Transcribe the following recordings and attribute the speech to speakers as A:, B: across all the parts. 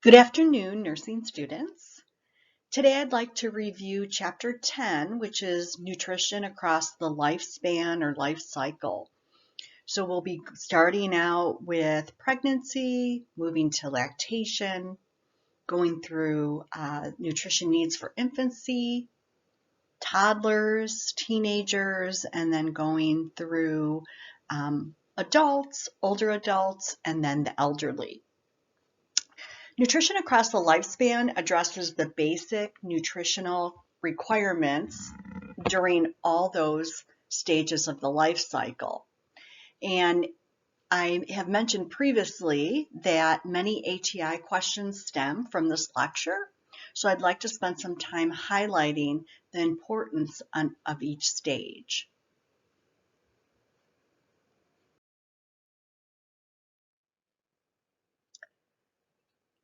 A: Good afternoon, nursing students. Today I'd like to review Chapter 10, which is Nutrition Across the Lifespan or Life Cycle. So we'll be starting out with pregnancy, moving to lactation, going through nutrition needs for infancy, toddlers, teenagers, and then going through adults, older adults, and then the elderly. Nutrition across the lifespan addresses the basic nutritional requirements during all those stages of the life cycle. And I have mentioned previously that many ATI questions stem from this lecture, so I'd like to spend some time highlighting the importance of each stage.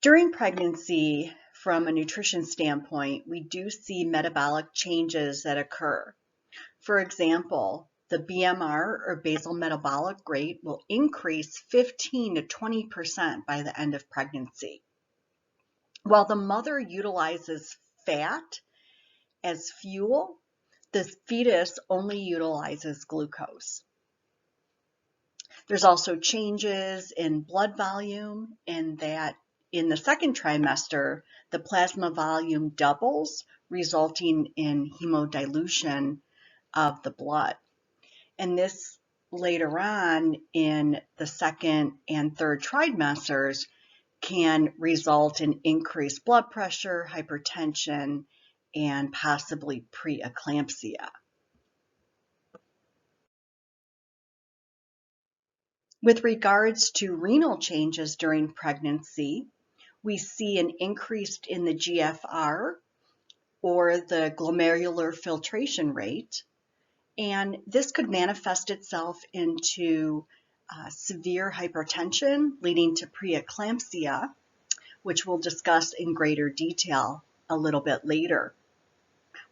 A: During pregnancy, from a nutrition standpoint, we do see metabolic changes that occur. For example, the BMR or basal metabolic rate will increase 15 to 20% by the end of pregnancy. While the mother utilizes fat as fuel, the fetus only utilizes glucose. There's also changes in blood volume, and that in the second trimester, the plasma volume doubles, resulting in hemodilution of the blood. And this later on in the second and third trimesters can result in increased blood pressure, hypertension, and possibly preeclampsia. With regards to renal changes during pregnancy, we see an increase in the GFR, or the glomerular filtration rate, and this could manifest itself into severe hypertension leading to preeclampsia, which we'll discuss in greater detail a little bit later.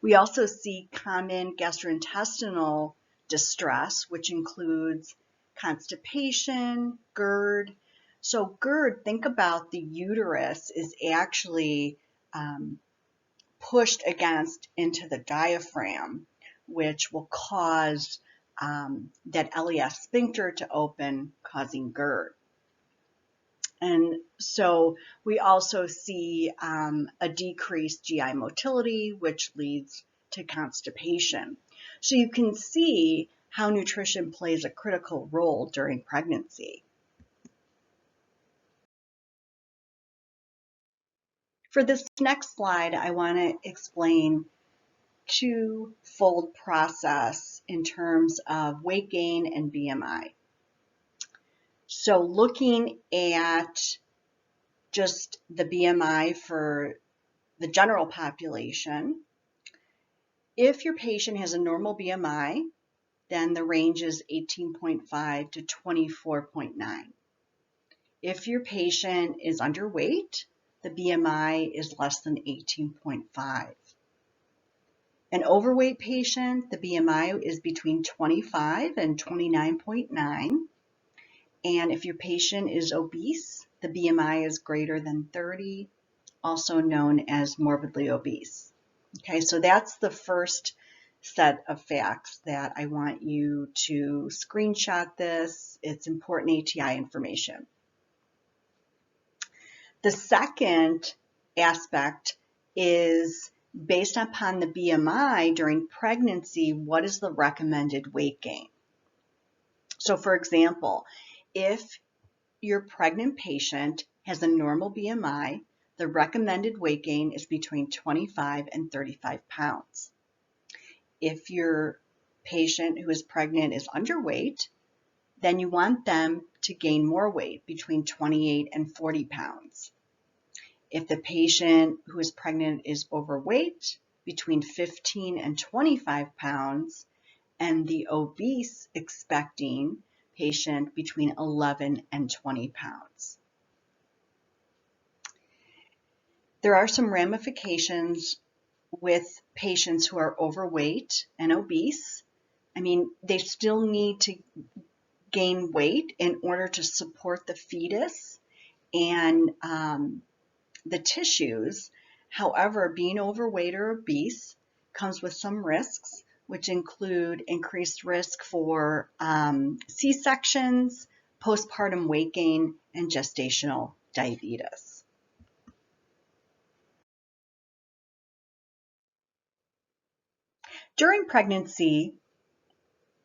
A: We also see common gastrointestinal distress, which includes constipation, GERD. So GERD, think about the uterus is actually pushed against into the diaphragm, which will cause that LES sphincter to open, causing GERD. And so we also see a decreased GI motility, which leads to constipation. So you can see how nutrition plays a critical role during pregnancy. For this next slide, I want to explain two-fold process in terms of weight gain and BMI. So looking at just the BMI for the general population, if your patient has a normal BMI, then the range is 18.5 to 24.9. If your patient is underweight, the BMI is less than 18.5. An overweight patient, the BMI is between 25 and 29.9. And if your patient is obese, the BMI is greater than 30, also known as morbidly obese. Okay, so that's the first set of facts that I want you to screenshot this. It's important ATI information. The second aspect is based upon the BMI during pregnancy, what is the recommended weight gain? So for example, if your pregnant patient has a normal BMI, the recommended weight gain is between 25 and 35 pounds. If your patient who is pregnant is underweight, then you want them to gain more weight, between 28 and 40 pounds. If the patient who is pregnant is overweight, between 15 and 25 pounds, and the obese expecting patient between 11 and 20 pounds. There are some ramifications with patients who are overweight and obese. I mean, they still need to gain weight in order to support the fetus and the tissues. However, being overweight or obese comes with some risks, which include increased risk for C-sections, postpartum weight gain, and gestational diabetes. During pregnancy,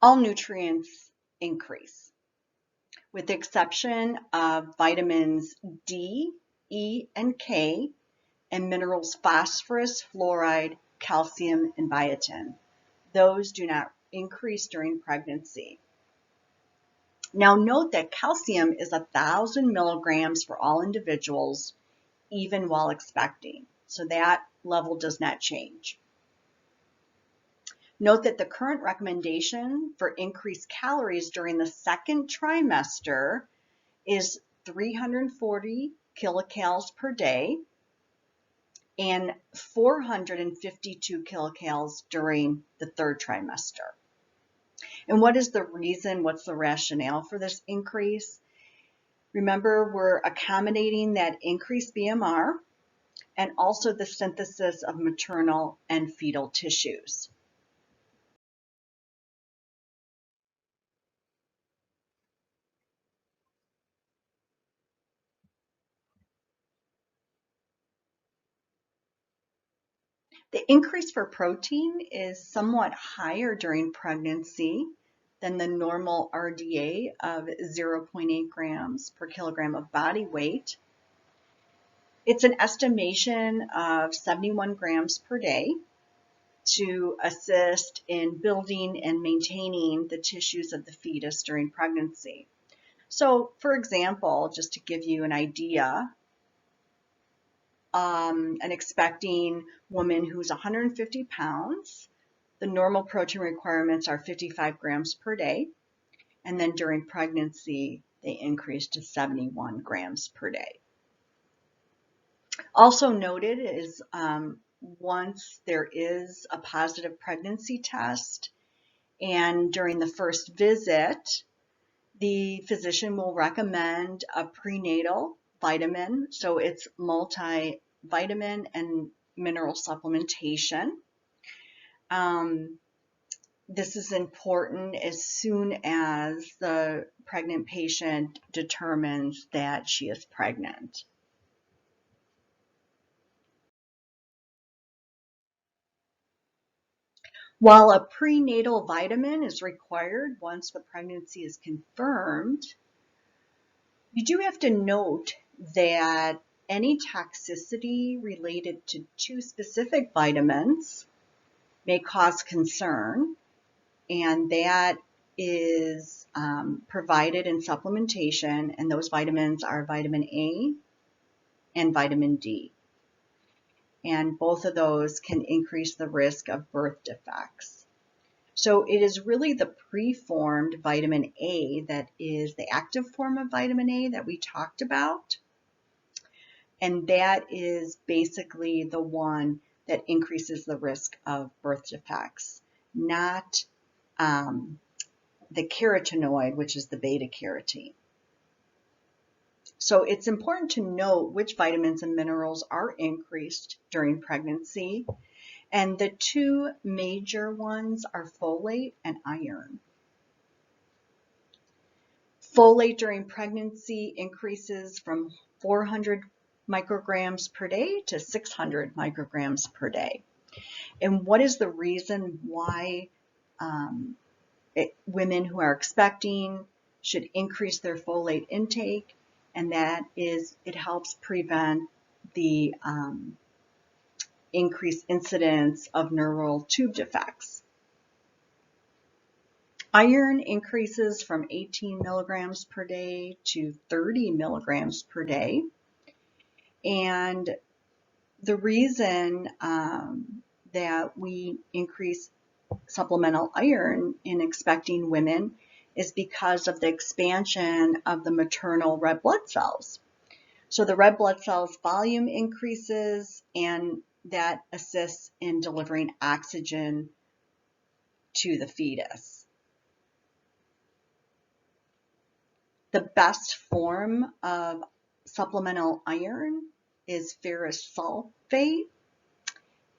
A: all nutrients increase, with the exception of vitamins D, E, and K, and minerals phosphorus, fluoride, calcium, and biotin. Those do not increase during pregnancy. Now note that calcium is 1,000 milligrams for all individuals, even while expecting. So that level does not change. Note that the current recommendation for increased calories during the second trimester is 340 kilocalories per day and 452 kilocalories during the third trimester. And what is the reason? What's the rationale for this increase? Remember, we're accommodating that increased BMR and also the synthesis of maternal and fetal tissues. The increase for protein is somewhat higher during pregnancy than the normal RDA of 0.8 grams per kilogram of body weight. It's an estimation of 71 grams per day to assist in building and maintaining the tissues of the fetus during pregnancy. So, for example, just to give you an idea, an expecting woman who's 150 pounds, the normal protein requirements are 55 grams per day, and then during pregnancy, they increase to 71 grams per day. Also noted is once there is a positive pregnancy test, and during the first visit, the physician will recommend a prenatal vitamin, so it's multivitamin and mineral supplementation. This is important as soon as the pregnant patient determines that she is pregnant. While a prenatal vitamin is required once the pregnancy is confirmed, you do have to note that any toxicity related to two specific vitamins may cause concern, and that is provided in supplementation, and those vitamins are vitamin A and vitamin D. And both of those can increase the risk of birth defects. So it is really the preformed vitamin A that is the active form of vitamin A that we talked about. And that is basically the one that increases the risk of birth defects, not the carotenoid, which is the beta carotene. So it's important to note which vitamins and minerals are increased during pregnancy. And the two major ones are folate and iron. Folate during pregnancy increases from 400 micrograms per day to 600 micrograms per day. And what is the reason why women who are expecting should increase their folate intake? And that is, it helps prevent the increased incidence of neural tube defects. Iron increases from 18 milligrams per day to 30 milligrams per day. And the reason that we increase supplemental iron in expecting women is because of the expansion of the maternal red blood cells. So the red blood cells volume increases, and that assists in delivering oxygen to the fetus. The best form of supplemental iron is ferrous sulfate,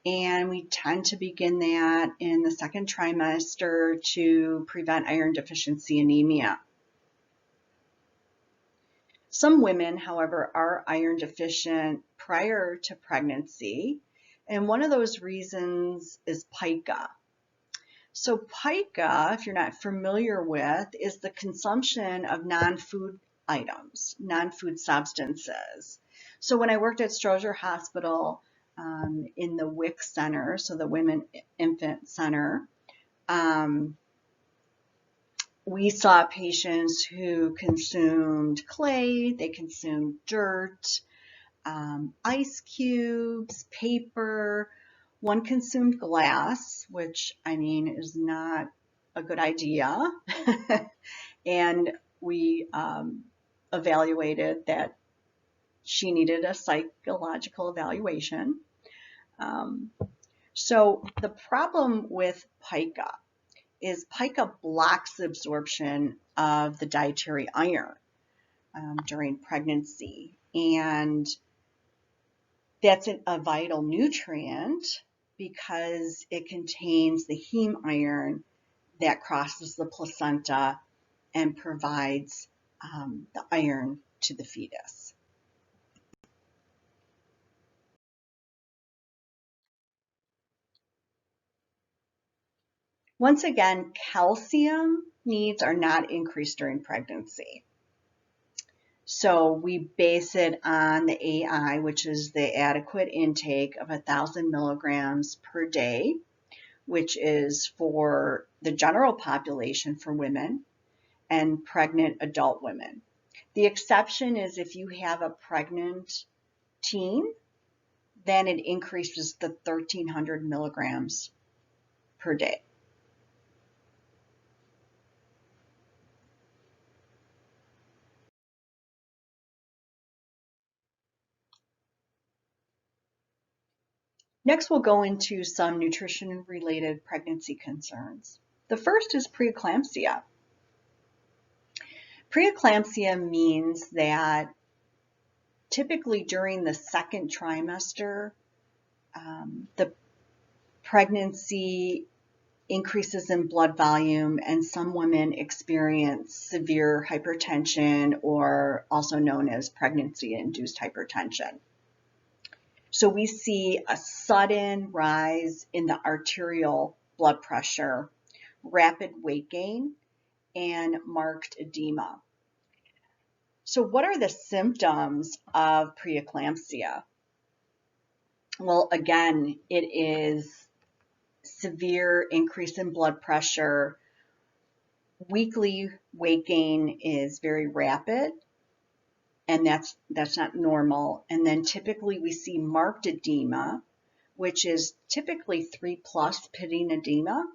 A: and we tend to begin that in the second trimester to prevent iron deficiency anemia. Some women, however, are iron deficient prior to pregnancy, and one of those reasons is pica. So pica, if you're not familiar with, is the consumption of non-food items, non-food substances. So when I worked at Stroger Hospital in the WIC Center, so the Women Infant Center, we saw patients who consumed clay, they consumed dirt, ice cubes, paper. One consumed glass, which I mean is not a good idea. And we evaluated that she needed a psychological evaluation. So the problem with pica is pica blocks the absorption of the dietary iron during pregnancy. And that's a vital nutrient because it contains the heme iron that crosses the placenta and provides the iron to the fetus. Once again, calcium needs are not increased during pregnancy. So we base it on the AI, which is the adequate intake of 1,000 milligrams per day, which is for the general population for women and pregnant adult women. The exception is if you have a pregnant teen, then it increases to 1,300 milligrams per day. Next, we'll go into some nutrition-related pregnancy concerns. The first is preeclampsia. Preeclampsia means that typically during the second trimester, the pregnancy increases in blood volume, and some women experience severe hypertension, or also known as pregnancy-induced hypertension. So we see a sudden rise in the arterial blood pressure, rapid weight gain, and marked edema. So what are the symptoms of preeclampsia? Well, again, it is severe increase in blood pressure. Weekly weight gain is very rapid, and that's not normal. And then typically we see marked edema, which is typically 3+ pitting edema,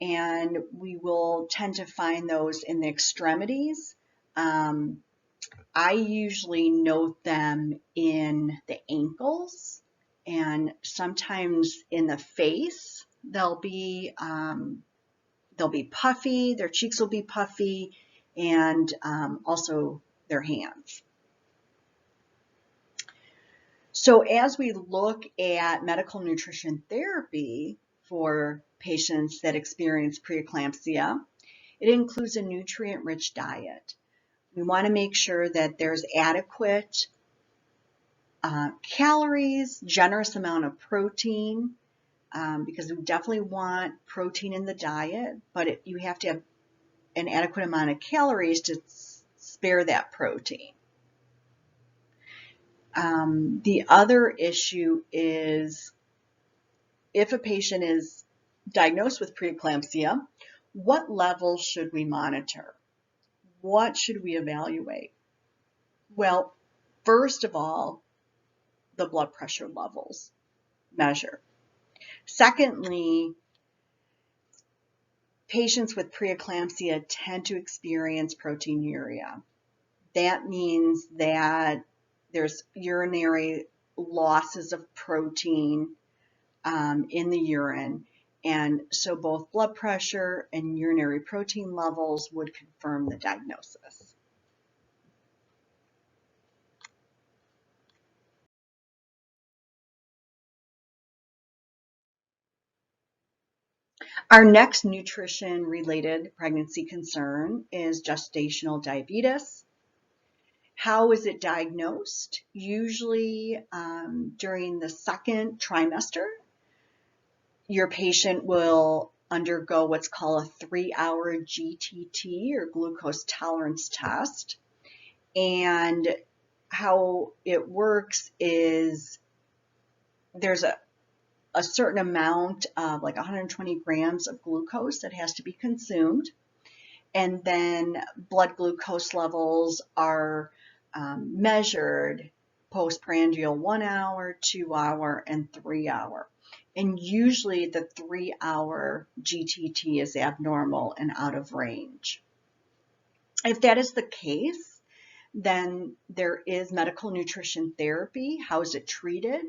A: and we will tend to find those in the extremities. I usually note them in the ankles and sometimes in the face. They'll be puffy, their cheeks will be puffy, and also their hands. So as we look at medical nutrition therapy for patients that experience preeclampsia, it includes a nutrient-rich diet. We want to make sure that there's adequate calories, generous amount of protein, because we definitely want protein in the diet, but you have to have an adequate amount of calories to spare that protein. The other issue is if a patient is diagnosed with preeclampsia, what levels should we monitor? What should we evaluate? Well, first of all, the blood pressure levels measure. Secondly, patients with preeclampsia tend to experience proteinuria. That means that there's urinary losses of protein in the urine, and so both blood pressure and urinary protein levels would confirm the diagnosis. Our next nutrition-related pregnancy concern is gestational diabetes. How is it diagnosed? Usually during the second trimester, your patient will undergo what's called a 3-hour GTT or glucose tolerance test. And how it works is there's a certain amount of like 120 grams of glucose that has to be consumed. And then blood glucose levels are measured postprandial 1 hour, 2 hour, and 3 hour. And usually the 3-hour GTT is abnormal and out of range. If that is the case, then there is medical nutrition therapy. How is it treated?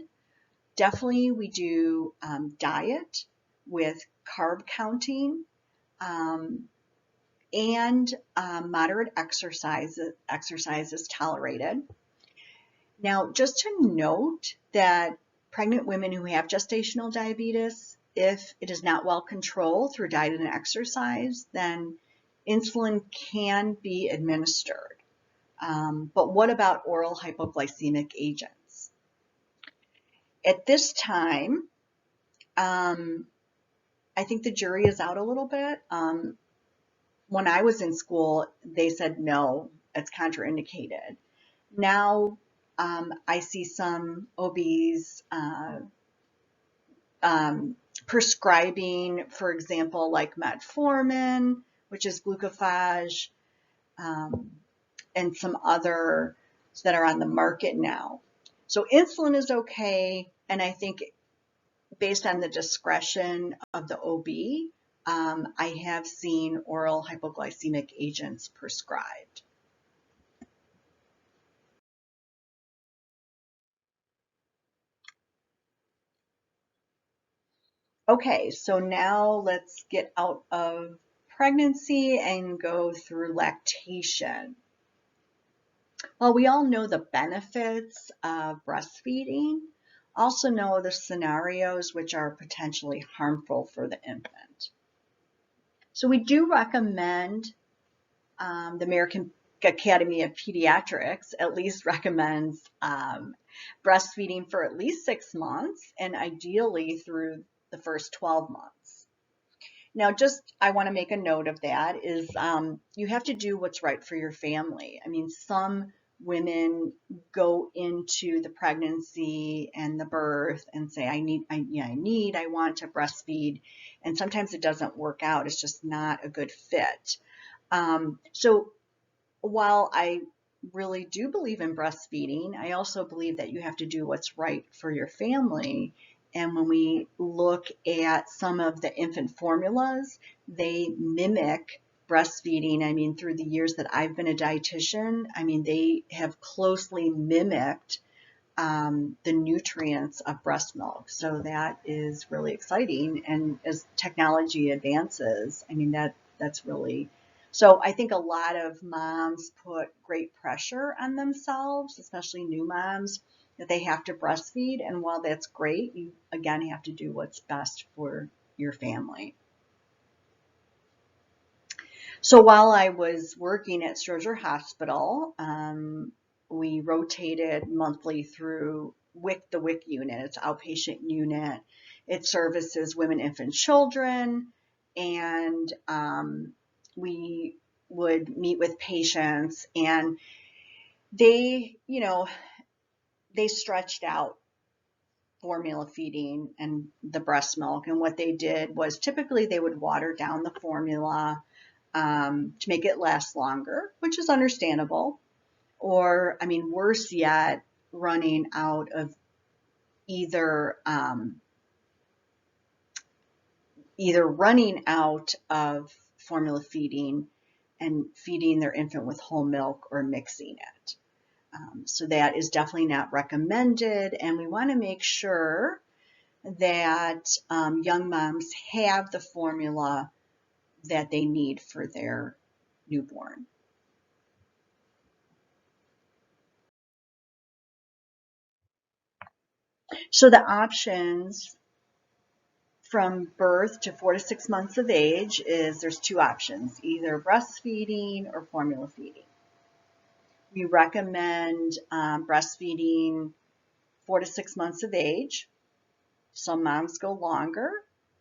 A: Definitely we do diet with carb counting and moderate exercise is tolerated. Now, just to note that pregnant women who have gestational diabetes, if it is not well controlled through diet and exercise, then insulin can be administered. But what about oral hypoglycemic agents? At this time, I think the jury is out a little bit. When I was in school, they said no, it's contraindicated. Now I see some OBs prescribing, for example, like metformin, which is glucophage, and some others that are on the market now. So insulin is okay, and I think based on the discretion of the OB, I have seen oral hypoglycemic agents prescribed. Okay, so now let's get out of pregnancy and go through lactation. Well, we all know the benefits of breastfeeding, also know the scenarios which are potentially harmful for the infant. So we do recommend, the American Academy of Pediatrics at least recommends breastfeeding for at least 6 months and ideally through the first 12 months. Now, I want to make a note of that is you have to do what's right for your family. I mean, some women go into the pregnancy and the birth and say, I want to breastfeed. And sometimes it doesn't work out. It's just not a good fit. So while I really do believe in breastfeeding, I also believe that you have to do what's right for your family. And when we look at some of the infant formulas, they mimic breastfeeding. I mean, through the years that I've been a dietitian, I mean, they have closely mimicked the nutrients of breast milk. So that is really exciting. And as technology advances, I mean, that's really, so I think a lot of moms put great pressure on themselves, especially new moms, that they have to breastfeed. And while that's great, you again have to do what's best for your family. So while I was working at Stroger Hospital, we rotated monthly through the WIC unit. It's an outpatient unit. It services women, infant, children, and we would meet with patients, and they stretched out formula feeding and the breast milk. And what they did was typically they would water down the formula to make it last longer, which is understandable. Or, I mean, worse yet, running out of either running out of formula feeding and feeding their infant with whole milk or mixing it. So that is definitely not recommended, and we want to make sure that young moms have the formula that they need for their newborn. So the options from birth to 4 to 6 months of age is there's two options, either breastfeeding or formula feeding. We recommend breastfeeding 4 to 6 months of age. Some moms go longer.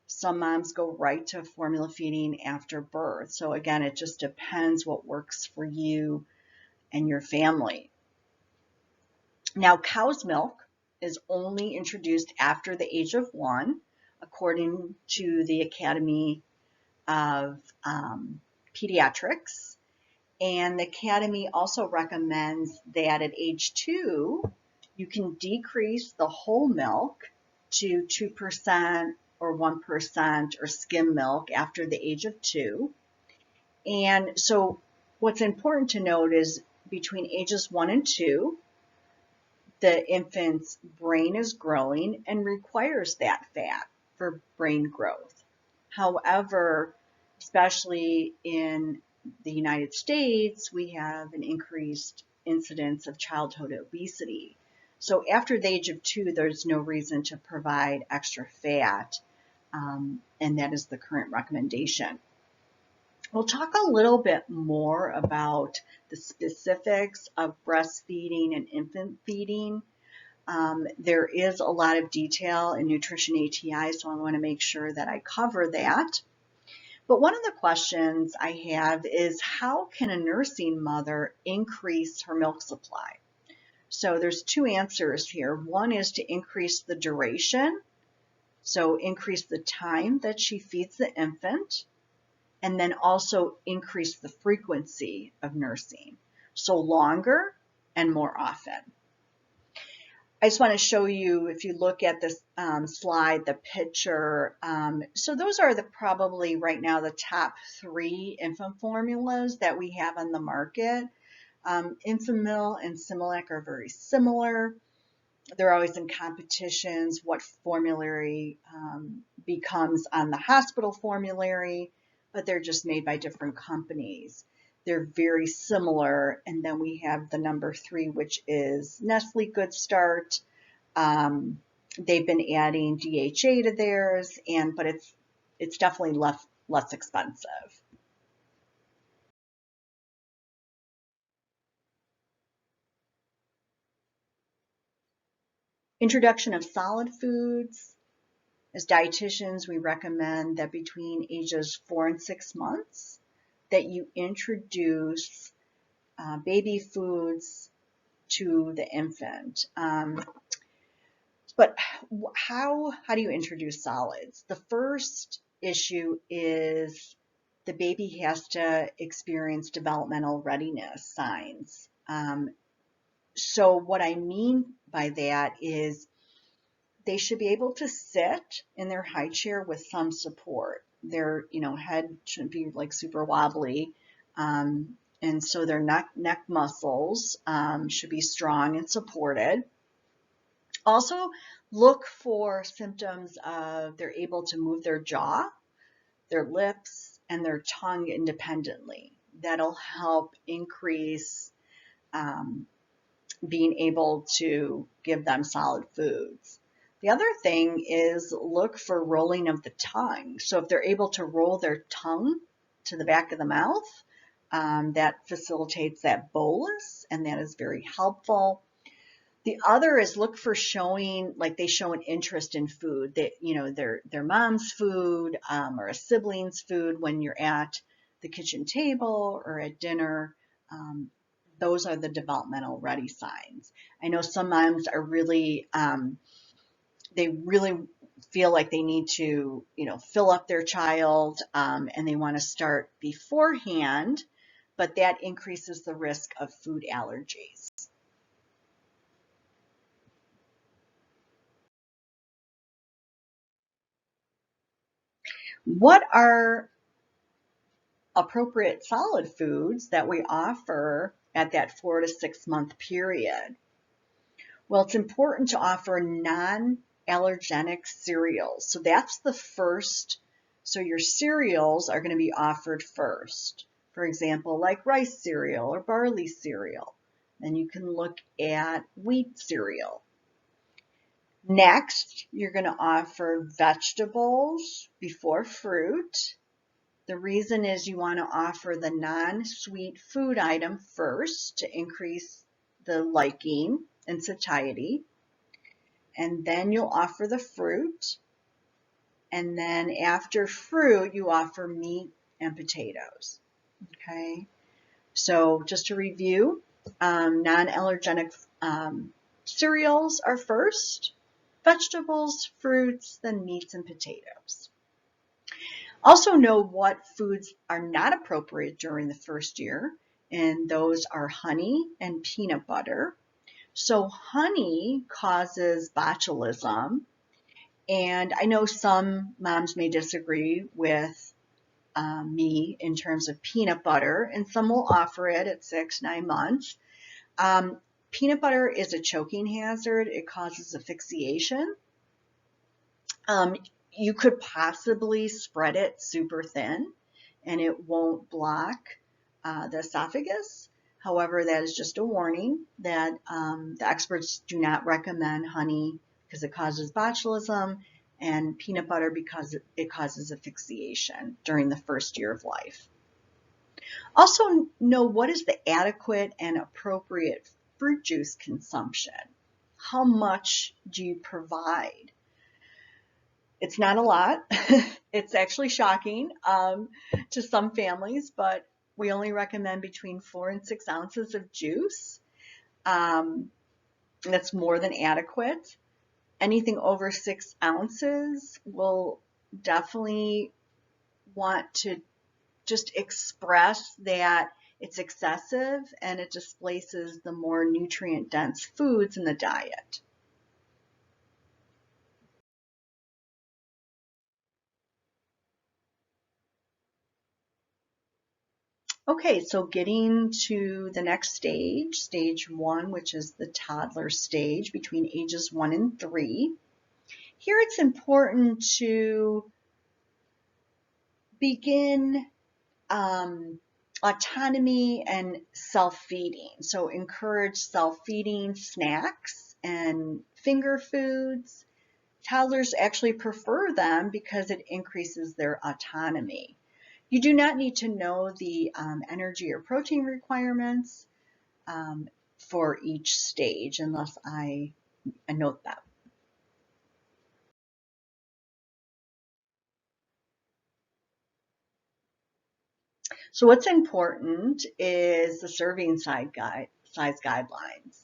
A: Some moms go right to formula feeding after birth. So again, it just depends what works for you and your family. Now, cow's milk is only introduced after the age of 1, according to the Academy of Pediatrics. And the Academy also recommends that at age 2, you can decrease the whole milk to 2% or 1% or skim milk after the age of 2. And so what's important to note is between ages 1 and 2, the infant's brain is growing and requires that fat for brain growth. However, especially in the United States, we have an increased incidence of childhood obesity. So after the age of 2, there's no reason to provide extra fat, and that is the current recommendation. We'll talk a little bit more about the specifics of breastfeeding and infant feeding. There is a lot of detail in Nutrition ATI, so I want to make sure that I cover that. But one of the questions I have is, how can a nursing mother increase her milk supply? So there's two answers here. One is to increase the duration, so increase the time that she feeds the infant, and then also increase the frequency of nursing, so longer and more often. I just want to show you, if you look at this slide, the picture. So those are probably right now the top 3 infant formulas that we have on the market. Infamil and Similac are very similar. They're always in competitions. What formulary becomes on the hospital formulary, but they're just made by different companies. They're very similar. And then we have the number 3, which is Nestle Good Start. They've been adding DHA to theirs, but it's definitely less expensive. Introduction of solid foods. As dietitians, we recommend that between ages 4 and 6 months, that you introduce baby foods to the infant. But how do you introduce solids? The first issue is the baby has to experience developmental readiness signs. So what I mean by that is they should be able to sit in their high chair with some support. Their head shouldn't be like super wobbly. And so their neck muscles should be strong and supported. Also, look for symptoms of they're able to move their jaw, their lips, and their tongue independently. That'll help increase being able to give them solid foods. The other thing is look for rolling of the tongue. So if they're able to roll their tongue to the back of the mouth, that facilitates that bolus, and that is very helpful. The other is look for showing, like they show an interest in food, that their mom's food or a sibling's food when you're at the kitchen table or at dinner. Those are the developmental ready signs. I know some moms are really, they really feel like they need to, fill up their child, and they want to start beforehand, but that increases the risk of food allergies. What are appropriate solid foods that we offer at that 4 to 6 month period? Well, it's important to offer non-allergenic cereals. So that's the first. So your cereals are going to be offered first. For example, like rice cereal or barley cereal. Then you can look at wheat cereal. Next, you're going to offer vegetables before fruit. The reason is you want to offer the non-sweet food item first to increase the liking and satiety. And then you'll offer the fruit. And then after fruit, you offer meat and potatoes. Okay, so just to review, non-allergenic cereals are first, vegetables, fruits, then meats and potatoes. Also know what foods are not appropriate during the first year, and those are honey and peanut butter. So honey causes botulism, and I know some moms may disagree with me in terms of peanut butter, and some will offer it at 6-9 months. Peanut butter is a choking hazard. It causes asphyxiation. You could possibly spread it super thin and it won't block the esophagus. However, that is just a warning that the experts do not recommend honey because it causes botulism, and peanut butter because it causes asphyxiation during the first year of life. Also know what is the adequate and appropriate fruit juice consumption. How much do you provide? It's not a lot. It's actually shocking to some families, but we only recommend between 4 and 6 ounces of juice. That's more than adequate. Anything over 6 ounces will definitely want to just express that it's excessive and it displaces the more nutrient-dense foods in the diet. Okay, so getting to the next stage, stage 1, which is the toddler stage between ages 1 and 3. Here it's important to begin autonomy and self-feeding. So encourage self-feeding snacks and finger foods. Toddlers actually prefer them because it increases their autonomy. You do not need to know the energy or protein requirements for each stage unless I note that. So what's important is the serving size guidelines.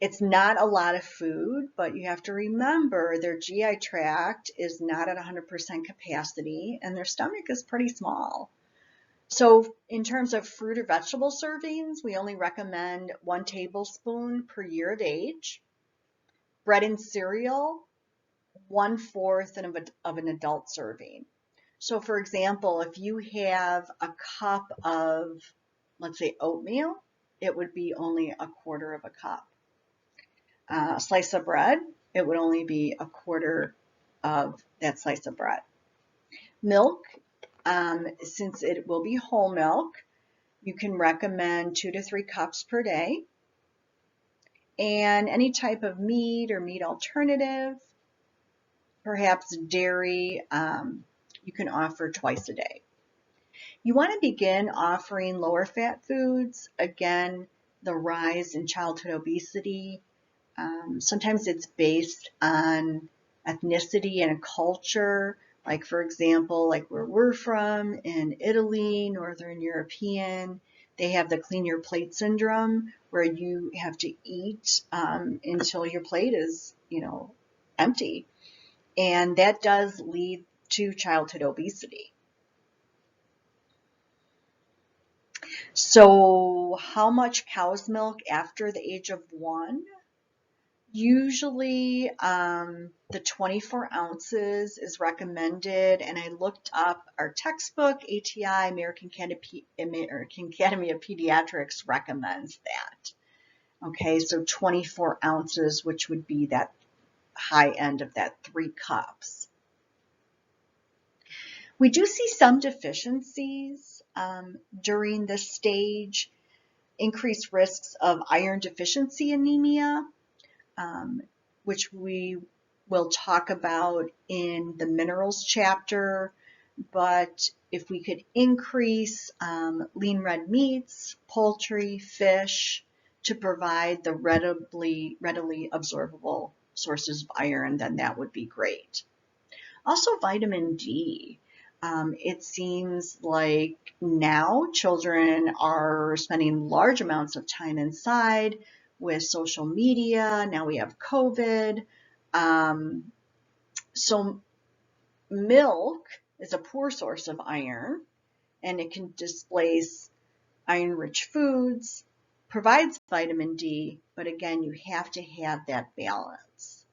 A: It's not a lot of food, but you have to remember their GI tract is not at 100% capacity and their stomach is pretty small. So in terms of fruit or vegetable servings, we only recommend 1 tablespoon per year of age. Bread and cereal, 1/4 of an adult serving. So for example, if you have a cup of, let's say, oatmeal, it would be only 1/4 of a cup. A slice of bread, it would only be 1/4 of that slice of bread. Milk, since it will be whole milk, you can recommend 2 to 3 cups per day. And any type of meat or meat alternative, perhaps dairy, you can offer twice a day. You want to begin offering lower fat foods. Again, the rise in childhood obesity, sometimes it's based on ethnicity and a culture. Like for example, like where we're from in Italy, Northern European, they have the clean your plate syndrome where you have to eat until your plate is, empty. And that does lead to childhood obesity. So how much cow's milk after the age of 1? Usually the 24 ounces is recommended, and I looked up our textbook, ATI, American Academy of Pediatrics recommends that. Okay, so 24 ounces, which would be that high end of that 3 cups. We do see some deficiencies during this stage, increased risks of iron deficiency anemia, which we we'll talk about in the minerals chapter, but if we could increase lean red meats, poultry, fish to provide the readily absorbable sources of iron, then that would be great. Also, vitamin D. It seems like now children are spending large amounts of time inside with social media. Now we have COVID. So milk is a poor source of iron, and it can displace iron-rich foods, provides vitamin D, but again, you have to have that balance.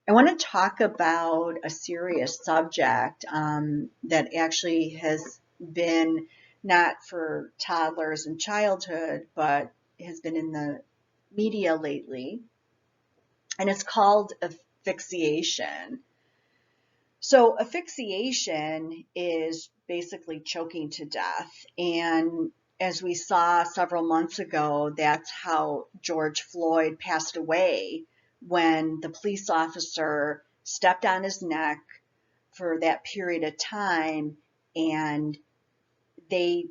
A: I want to talk about a serious subject that actually has been not for toddlers and childhood, but has been in the media lately, and it's called asphyxiation. So asphyxiation is basically choking to death, and as we saw several months ago, that's how George Floyd passed away, when the police officer stepped on his neck for that period of time, and they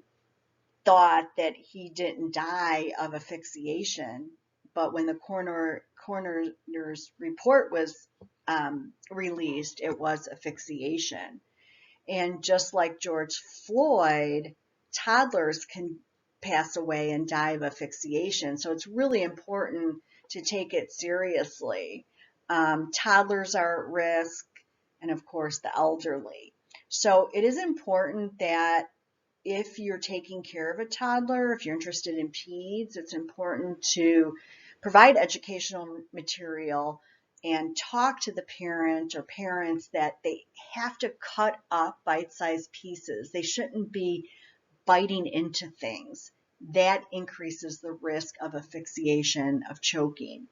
A: thought that he didn't die of asphyxiation. But when the coroner's report was released, it was asphyxiation. And just like George Floyd, toddlers can pass away and die of asphyxiation. So it's really important to take it seriously. Toddlers are at risk, and of course, the elderly. So it is important that if you're taking care of a toddler, if you're interested in peds, it's important to provide educational material and talk to the parent or parents that they have to cut up bite-sized pieces. They shouldn't be biting into things. That increases the risk of asphyxiation, of choking.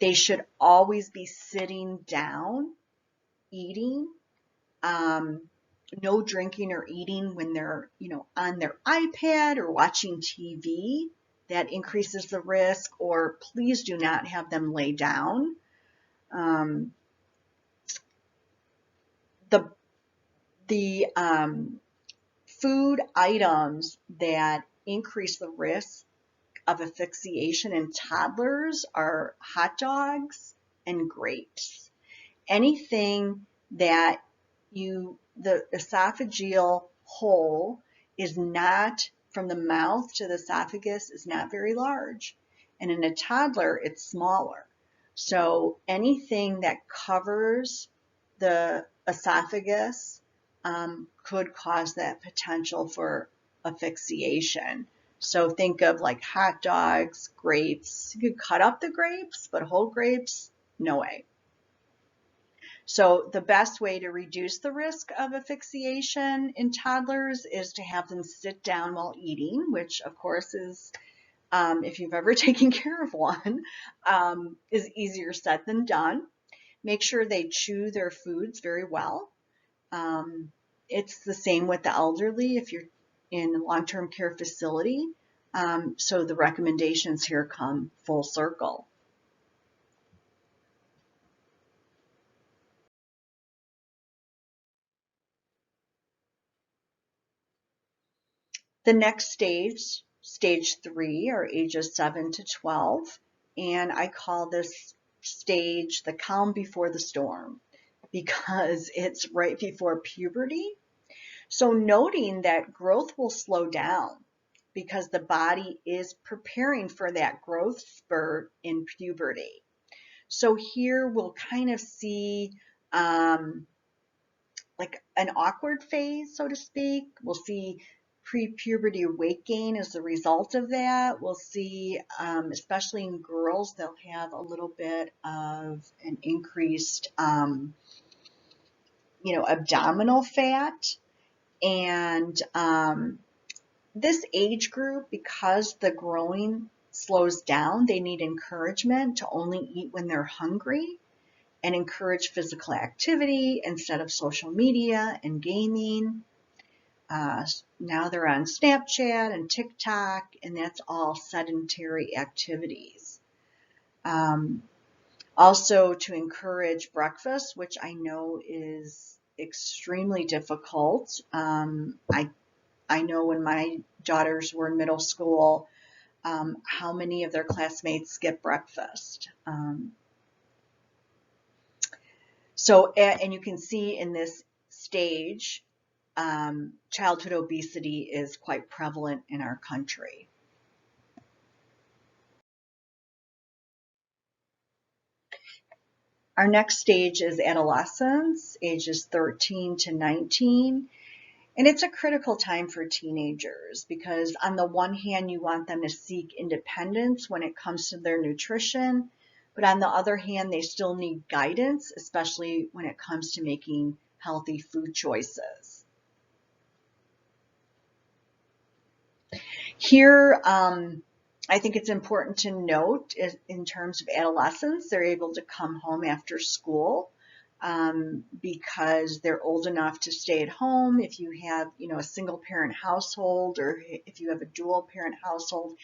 A: They should always be sitting down, eating. No drinking or eating when they're, on their iPad or watching TV. That increases the risk. Or please do not have them lay down. The food items that increase the risk of asphyxiation in toddlers are hot dogs and grapes. Anything that the esophageal hole is not, from the mouth to the esophagus, is not very large. And in a toddler, it's smaller. So anything that covers the esophagus could cause that potential for asphyxiation. So think of like hot dogs, grapes. You could cut up the grapes, but whole grapes, no way. So the best way to reduce the risk of asphyxiation in toddlers is to have them sit down while eating, which of course is, if you've ever taken care of one, is easier said than done. Make sure they chew their foods very well. It's the same with the elderly if you're in a long-term care facility. So the recommendations here come full circle. The next stage, stage 3, are ages 7 to 12. And I call this stage the calm before the storm because it's right before puberty. So noting that growth will slow down because the body is preparing for that growth spurt in puberty. So here we'll kind of see like an awkward phase, so to speak. We'll see pre-puberty weight gain as a result of that. We'll see, especially in girls, they'll have a little bit of an increased, abdominal fat. And this age group, because the growing slows down, they need encouragement to only eat when they're hungry and encourage physical activity instead of social media and gaming. Now they're on Snapchat and TikTok, and that's all sedentary activities. Also to encourage breakfast, which I know is extremely difficult. I know when my daughters were in middle school, how many of their classmates skip breakfast. And you can see in this stage, childhood obesity is quite prevalent in our country. Our next stage is adolescence, ages 13 to 19. And it's a critical time for teenagers because on the one hand, you want them to seek independence when it comes to their nutrition, but on the other hand, they still need guidance, especially when it comes to making healthy food choices. Here, I think it's important to note in terms of adolescents, they're able to come home after school because they're old enough to stay at home. If you have, a single parent household, or if you have a dual parent household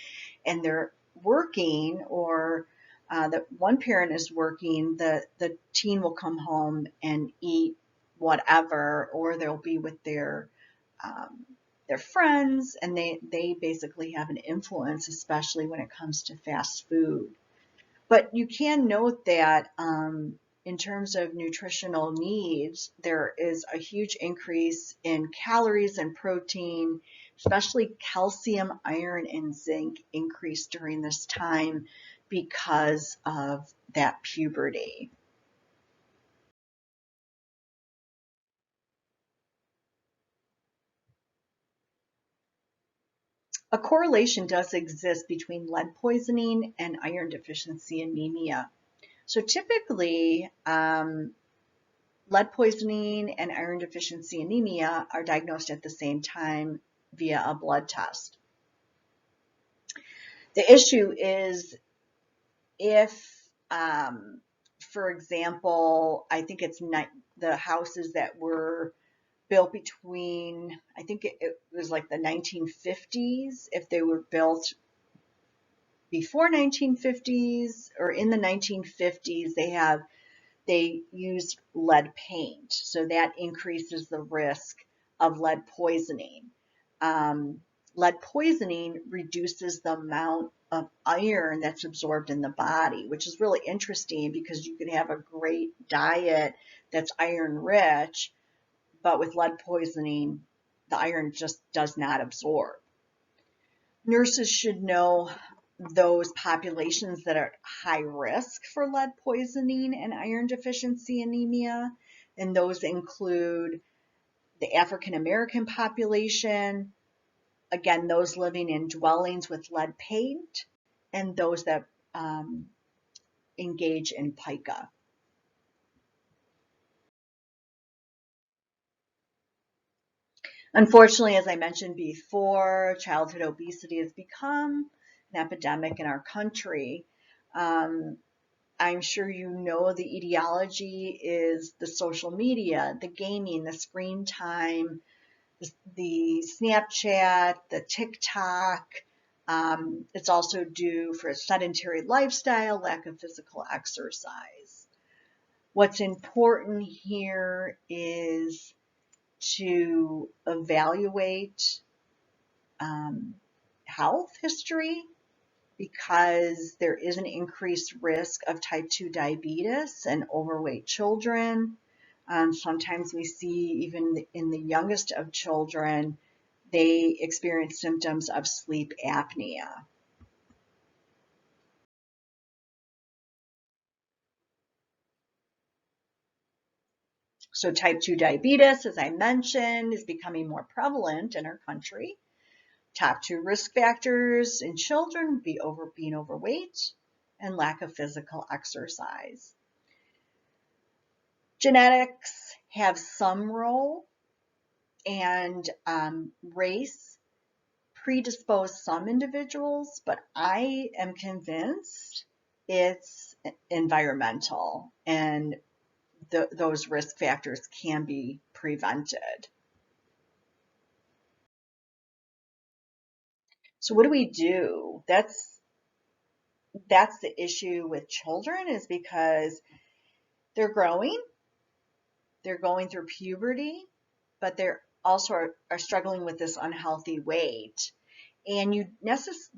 A: and they're working, or that one parent is working, the teen will come home and eat whatever, or they'll be with their friends, and they basically have an influence, especially when it comes to fast food. But you can note that in terms of nutritional needs, there is a huge increase in calories and protein, especially calcium, iron, and zinc increase during this time because of that puberty. A correlation does exist between lead poisoning and iron deficiency anemia. So typically, lead poisoning and iron deficiency anemia are diagnosed at the same time via a blood test. The issue is if, for example, I think it's the houses that were built between, I think it was like the 1950s, if they were built before 1950s or in the 1950s, they use lead paint, so that increases the risk of lead poisoning. Lead poisoning reduces the amount of iron that's absorbed in the body, which is really interesting because you can have a great diet that's iron rich, but with lead poisoning, the iron just does not absorb. Nurses should know those populations that are at high risk for lead poisoning and iron deficiency anemia, and those include the African American population, again, those living in dwellings with lead paint, and those that engage in pica. Unfortunately, as I mentioned before, childhood obesity has become an epidemic in our country. I'm sure you know the etiology is the social media, the gaming, the screen time, the Snapchat, the TikTok. It's also due for a sedentary lifestyle, lack of physical exercise. What's important here is to evaluate health history, because there is an increased risk of type 2 diabetes and overweight children. Sometimes we see even in the youngest of children, they experience symptoms of sleep apnea. So type 2 diabetes, as I mentioned, is becoming more prevalent in our country. Top 2 risk factors in children would be being overweight and lack of physical exercise. Genetics have some role, and race predispose some individuals, but I am convinced it's environmental, and those risk factors can be prevented. So what do we do? That's the issue with children, is because they're growing, they're going through puberty, but they're also are struggling with this unhealthy weight. And you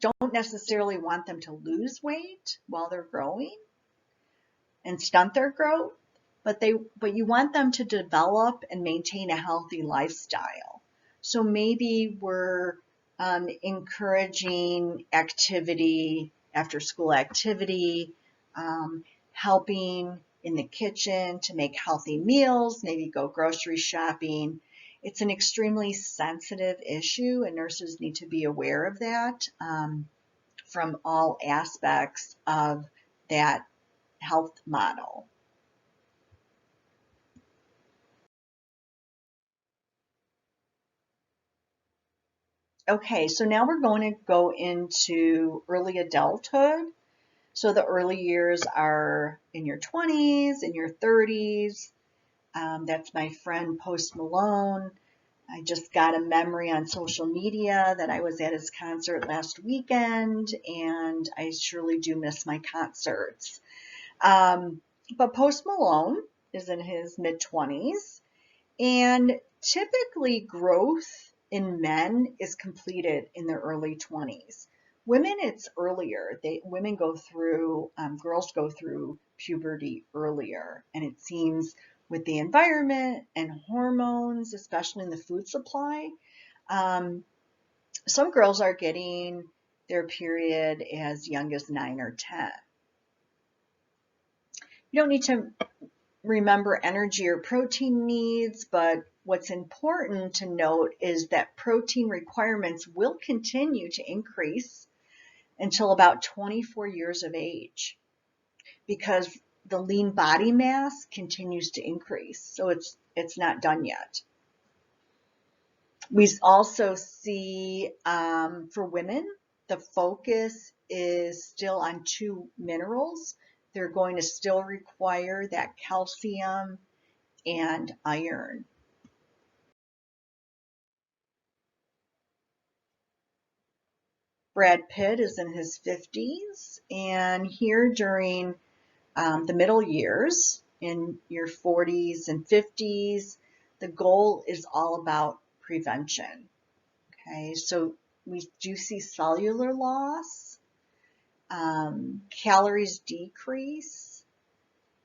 A: don't necessarily want them to lose weight while they're growing and stunt their growth, but you want them to develop and maintain a healthy lifestyle. So maybe we're encouraging activity, after school activity, helping in the kitchen to make healthy meals, maybe go grocery shopping. It's an extremely sensitive issue, and nurses need to be aware of that from all aspects of that health model. Okay, so now we're going to go into early adulthood. So the early years are in your 20s, in your 30s. That's my friend Post Malone. I just got a memory on social media that I was at his concert last weekend, and I surely do miss my concerts. But Post Malone is in his mid-20s, and typically growth in men is completed in their early 20s. Women, it's earlier. Girls go through puberty earlier, and it seems with the environment and hormones, especially in the food supply, um, some girls are getting their period as young as 9 or 10. You don't need to remember energy or protein needs, but what's important to note is that protein requirements will continue to increase until about 24 years of age, because the lean body mass continues to increase. So it's not done yet. We also see for women, the focus is still on two minerals. They're going to still require that calcium and iron. Brad Pitt is in his 50s, and here during the middle years, in your 40s and 50s, the goal is all about prevention. Okay, so we do see cellular loss, calories decrease,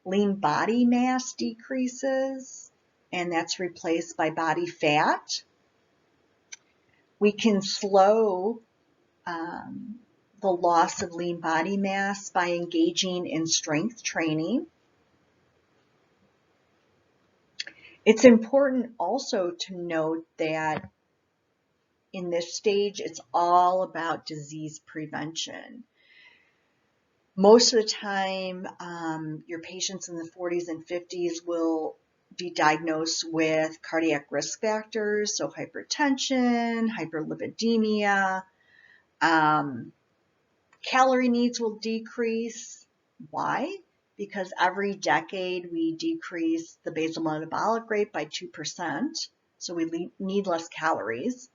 A: lean body mass decreases, and that's replaced by body fat. We can slow um, the loss of lean body mass by engaging in strength training. It's important also to note that in this stage, it's all about disease prevention. Most of the time, your patients in the 40s and 50s will be diagnosed with cardiac risk factors, so hypertension, hyperlipidemia, calorie needs will decrease. Why? Because every decade we decrease the basal metabolic rate by 2%, so we need less calories.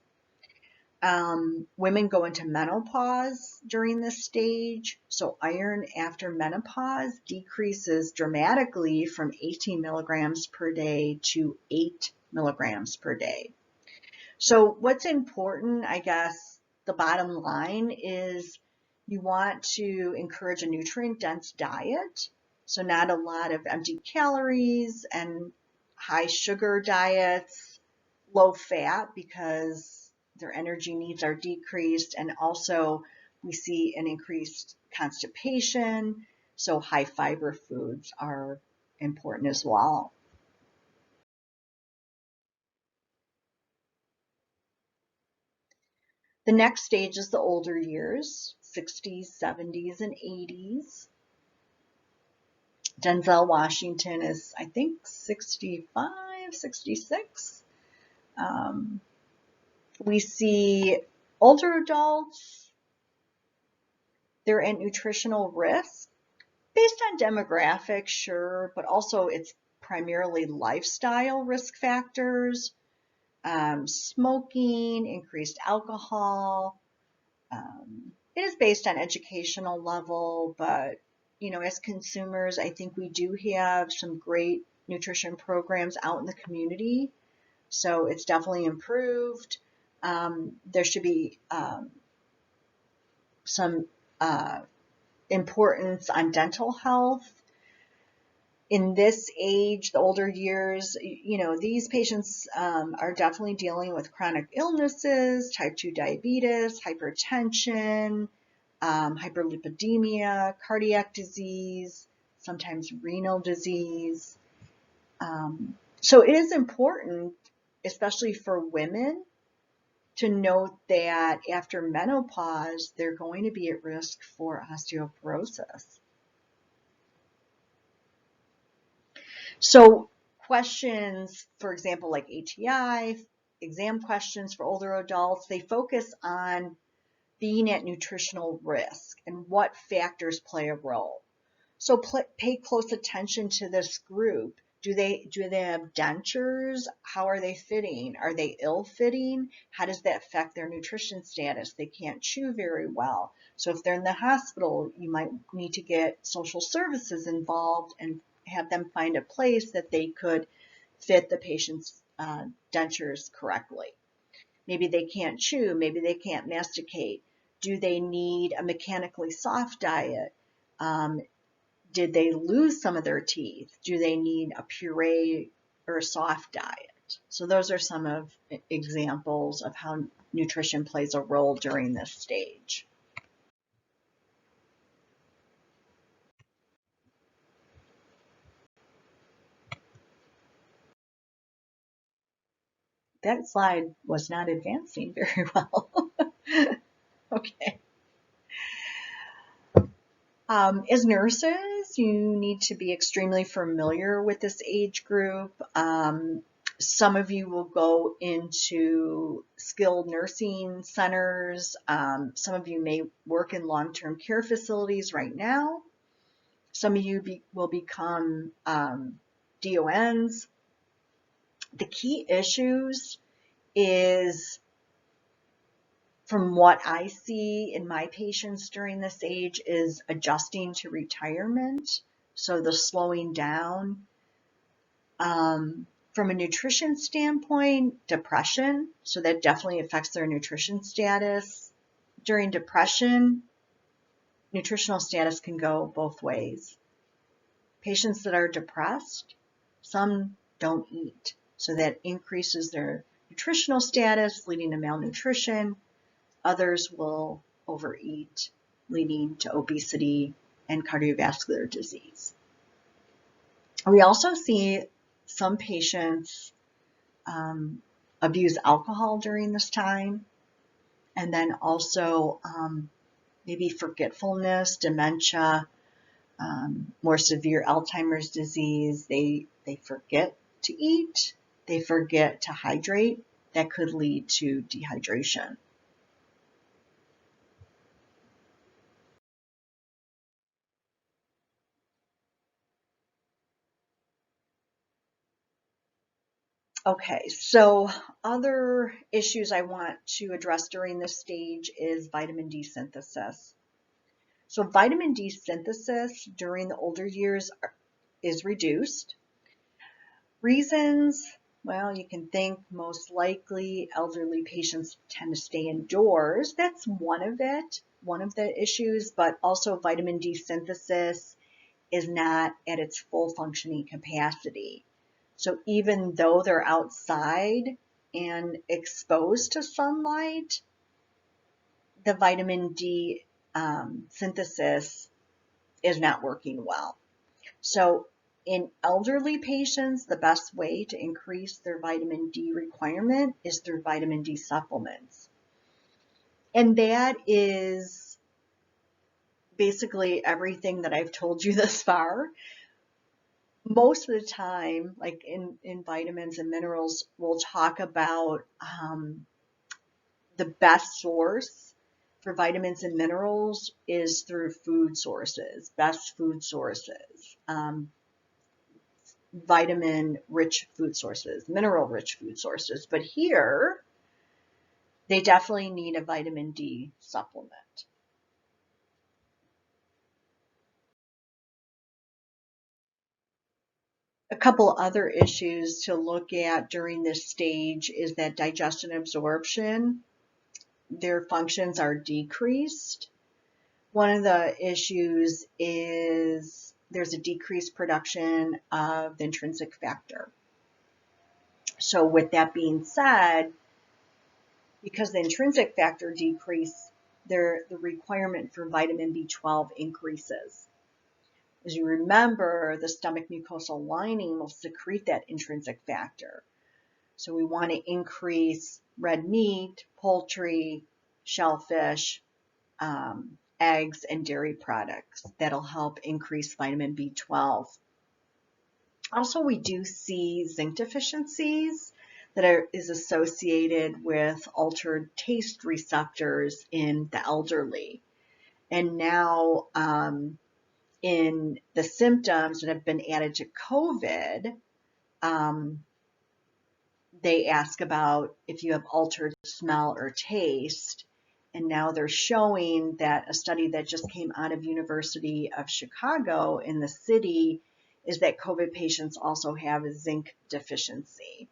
A: Women go into menopause during this stage, so iron after menopause decreases dramatically from 18 milligrams per day to 8 milligrams per day. So what's important, I guess, the bottom line is you want to encourage a nutrient-dense diet, so not a lot of empty calories and high sugar diets, low fat, because their energy needs are decreased, and also we see an increased constipation, so high fiber foods are important as well. The next stage is the older years, 60s, 70s, and 80s. Denzel Washington is, I think, 65, 66. Um, we see older adults, they're at nutritional risk based on demographics, sure, but also it's primarily lifestyle risk factors, smoking, increased alcohol, It is based on educational level, but as consumers, I think we do have some great nutrition programs out in the community. So it's definitely improved. There should be some importance on dental health. In this age, the older years, these patients are definitely dealing with chronic illnesses, type 2 diabetes, hypertension, hyperlipidemia, cardiac disease, sometimes renal disease. So it is important, especially for women, to note that after menopause, they're going to be at risk for osteoporosis. So questions, for example, like ATI, exam questions for older adults, they focus on being at nutritional risk and what factors play a role. So pay close attention to this group. Do they have dentures? How are they fitting? Are they ill-fitting? How does that affect their nutrition status? They can't chew very well. So if they're in the hospital, you might need to get social services involved and have them find a place that they could fit the patient's dentures correctly. Maybe they can't chew. Maybe they can't masticate. Do they need a mechanically soft diet? Did they lose some of their teeth? Do they need a puree or a soft diet? So those are some of examples of how nutrition plays a role during this stage. That slide was not advancing very well. Okay. As nurses, you need to be extremely familiar with this age group. Some of you will go into skilled nursing centers. Some of you may work in long-term care facilities right now. Some of you will become DONs. The key issues is, from what I see in my patients during this age, is adjusting to retirement. So the slowing down. From a nutrition standpoint, depression. So that definitely affects their nutrition status. During depression, nutritional status can go both ways. Patients that are depressed, some don't eat. So that increases their nutritional status, leading to malnutrition. Others will overeat, leading to obesity and cardiovascular disease. We also see some patients abuse alcohol during this time, and then also maybe forgetfulness, dementia, more severe Alzheimer's disease. They forget to eat, they forget to hydrate. That could lead to dehydration. Okay, so other issues I want to address during this stage is vitamin D synthesis. So vitamin D synthesis during the older years is reduced. Reasons, well, you can think most likely elderly patients tend to stay indoors. That's one of the issues, but also vitamin D synthesis is not at its full functioning capacity. So even though they're outside and exposed to sunlight, the vitamin D synthesis is not working well. So in elderly patients, the best way to increase their vitamin D requirement is through vitamin D supplements. And that is basically everything that I've told you thus far. Most of the time, like in vitamins and minerals, we'll talk about the best source for vitamins and minerals is through food sources, best food sources, vitamin-rich food sources, mineral-rich food sources. But here, they definitely need a vitamin D supplement. A couple other issues to look at during this stage is that digestion and absorption, their functions are decreased. One of the issues is there's a decreased production of the intrinsic factor. So with that being said, because the intrinsic factor decrease, the requirement for vitamin B12 increases. As you remember, the stomach mucosal lining will secrete that intrinsic factor. So we want to increase red meat, poultry, shellfish, eggs, and dairy products. That'll help increase vitamin B12. Also, we do see zinc deficiencies that is associated with altered taste receptors in the elderly. And now in the symptoms that have been added to COVID, they ask about if you have altered smell or taste. And now they're showing that a study that just came out of University of Chicago in the city is that COVID patients also have a zinc deficiency.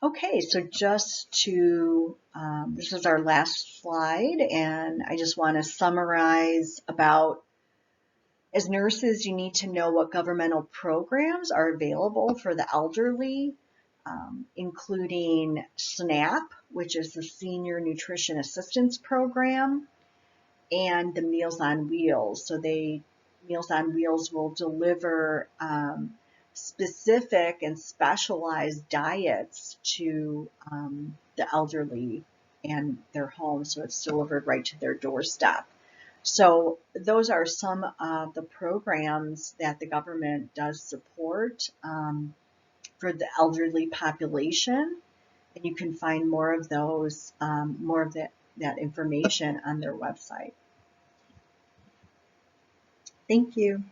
A: Okay, so just to, this is our last slide, and I just want to summarize about, as nurses, you need to know what governmental programs are available for the elderly, including SNAP, which is the Senior Nutrition Assistance Program, and the Meals on Wheels. So Meals on Wheels will deliver specific and specialized diets to the elderly and their homes, so it's delivered right to their doorstep. So those are some of the programs that the government does support for the elderly population, and you can find more of those, more of that information on their website. Thank you.